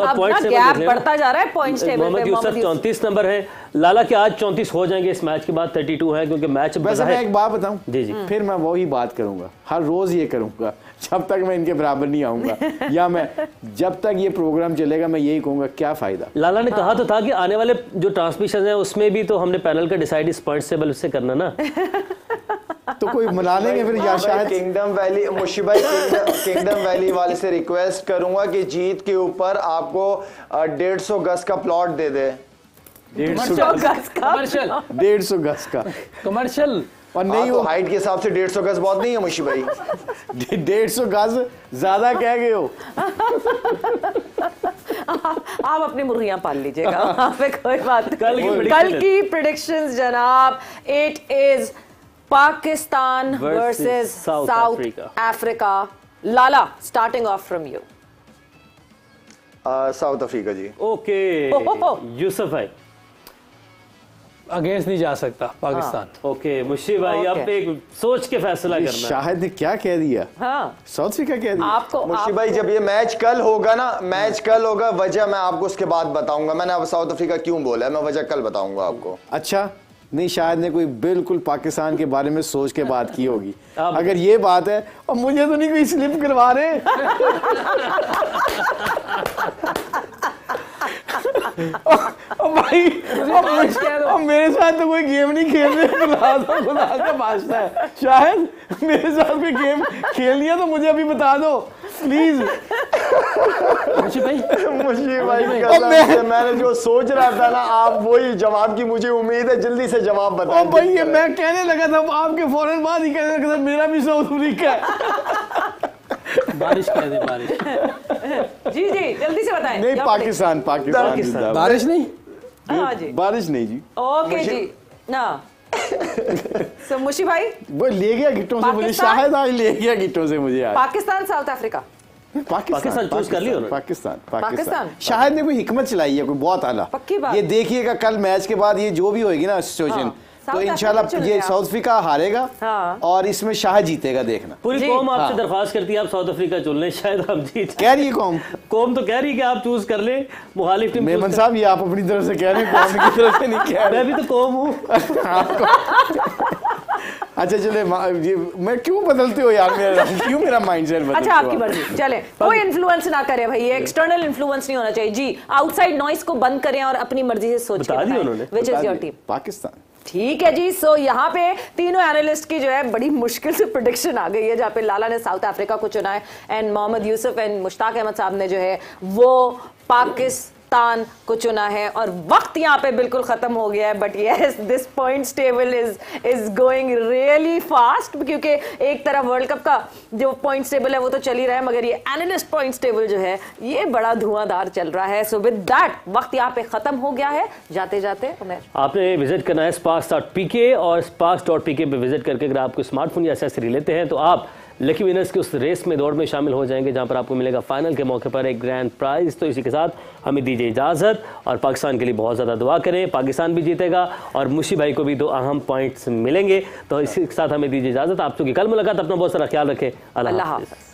गैप बढ़ता जा रहा है पॉइंट्स टेबल पे। मोहम्मद यूसुफ 34 नंबर है, लाला के आज 34 हो जाएंगे इस मैच के बाद, 32 है क्योंकि मैच। वैसे मैं एक बात बताऊं, जी जी, फिर मैं वही बात करूंगा, हर रोज ये करूंगा जब तक मैं इनके बराबर नहीं आऊंगा या मैं जब तक ये प्रोग्राम चलेगा मैं यही कहूंगा क्या फायदा। लाला ने कहा तो था कि आने वाले जो ट्रांसमिशन है उसमें भी तो हमने पैनल का डिसाइड इस पॉइंट टेबल से करना ना। तो कोई मना लेंगे फिर या शायद किंगडम वैली, मुशी भाई किंगडम वैली वाले से रिक्वेस्ट करूंगा कि जीत के ऊपर आपको 150 गज का प्लॉट दे दे। 150 गज का कमर्शियल। और नहीं वो हाइट के हिसाब से 150 गज बहुत नहीं है मुशी भाई। 150 गज ज्यादा कह गए हो। आप अपनी मुर्गियां पाल लीजिएगा, कोई बात। कल की प्रेडिक्शंस जनाब, it is Pakistan versus South Africa. Lala, starting off from you. South Africa जी। ओके यूसुफ भाई, अगेंस्ट नहीं जा सकता पाकिस्तान। ओके मुशी भाई, अब एक सोच के फैसला करना। शाहिद ने क्या कह दिया? हाँ, साउथ अफ्रीका कह दिया आपको। मुशी भाई, जब ये मैच कल होगा ना, मैच कल होगा, वजह मैं आपको उसके बाद बताऊंगा। मैंने अब साउथ अफ्रीका क्यों बोला है, मैं वजह कल बताऊंगा आपको। अच्छा, नहीं शायद ने कोई बिल्कुल पाकिस्तान के बारे में सोच के बात की होगी। अगर ये बात है, और मुझे तो नहीं कोई स्लिप करवा रहे। भाई अब मेरे साथ तो कोई गेम नहीं खेल रहे, खुदा का वास्ता है, शायद मेरे साथ कोई गेम खेलनी है तो मुझे अभी बता दो प्लीज। मुशी भाई मैंने जो सोच रहा था ना, आप वही जवाब की मुझे उम्मीद है, जल्दी से जवाब बताओ। भाई ये मैं कहने लगा था, आपके फौरन बाद ही कहने लगा था मेरा भी साउथ अफ्रीका है। बारिश कह दे, बारिश। जी जी जल्दी से बताएं। नहीं, पाकिस्तान पाकिस्तान। बारिश नहीं, हाँ जी, बारिश नहीं जी। ओके जी ना। सो मुशी भाई वो ले गया गिट्टों से मुझे, शायद आज ले गया गिट्टों से मुझे आज। Pakistan south Africa, Pakistan choose कर लिया उन्होंने। पाकिस्तान शायद ने कोई हिकमत चलाई है, कोई बहुत आला। पक्की बात। ये देखिएगा कल मैच के बाद ये जो भी होगी ना सिचुएशन, तो इंशाल्लाह ये साउथ अफ्रीका हारेगा और इसमें शाह जीतेगा, देखना। पूरी कौम आपसे दरख्वास्त करती है आप साउथ अफ्रीका चुन लें, शायद हम जीत। कह रही है कौम तो कह रही है कि आप चूज कर लें मुखालिफ टीम। मेमन साहब ये आप अपनी तरफ से कह रहे हैं, कौम की तरफ से नहीं कह रहे। मैं भी तो कौम हूँ। अच्छा चले, मैं क्यों बदलते हो यार, क्यों मेरा माइंडसेट बदलते हो? अच्छा आपकी मर्जी, चले कोई इन्फ्लुएंस ना करे भाई, ये एक्सटर्नल इन्फ्लुएंस नहीं होना चाहिए जी। आउटसाइड नॉइस को बंद करें और अपनी मर्जी से सोच के बताएं which is your team. Pakistan. ठीक है जी। सो यहाँ पे तीनों एनालिस्ट की जो है बड़ी मुश्किल से प्रेडिक्शन आ गई है, जहाँ पे लाला ने साउथ अफ्रीका को चुना है एंड मोहम्मद यूसुफ एंड मुश्ताक अहमद साहब ने जो है वो पाकिस्तान को चुना है। और वक्त यहाँ पे बिल्कुल खत्म हो गया है, but yes this points table is going really fast, क्योंकि एक तरफ वर्ल्ड कप का जो पॉइंट्स टेबल है वो तो चल ही रहा है, मगर ये एनालिस्ट पॉइंट्स टेबल जो है ये बड़ा धुआंधार चल रहा है। सो विद दैट वक्त यहाँ पे खत्म हो गया है। जाते जाते आपने विजिट करना है sparks.pk और sparks.pk पे विजिट करके अगर आपको स्मार्टफोन या एक्सेसरी लेते हैं तो आप लकी विनर्स की उस रेस में, दौड़ में शामिल हो जाएंगे जहां पर आपको मिलेगा फाइनल के मौके पर एक ग्रैंड प्राइज। तो इसी के साथ हमें दीजिए इजाज़त और पाकिस्तान के लिए बहुत ज़्यादा दुआ करें, पाकिस्तान भी जीतेगा और मुशी भाई को भी 2 अहम पॉइंट्स मिलेंगे। तो इसी के साथ हमें दीजिए इजाज़त, आप चूँकि कल मुलाकात, अपना बहुत सारा ख्याल रखें। अल्लाह हाफ़िज़।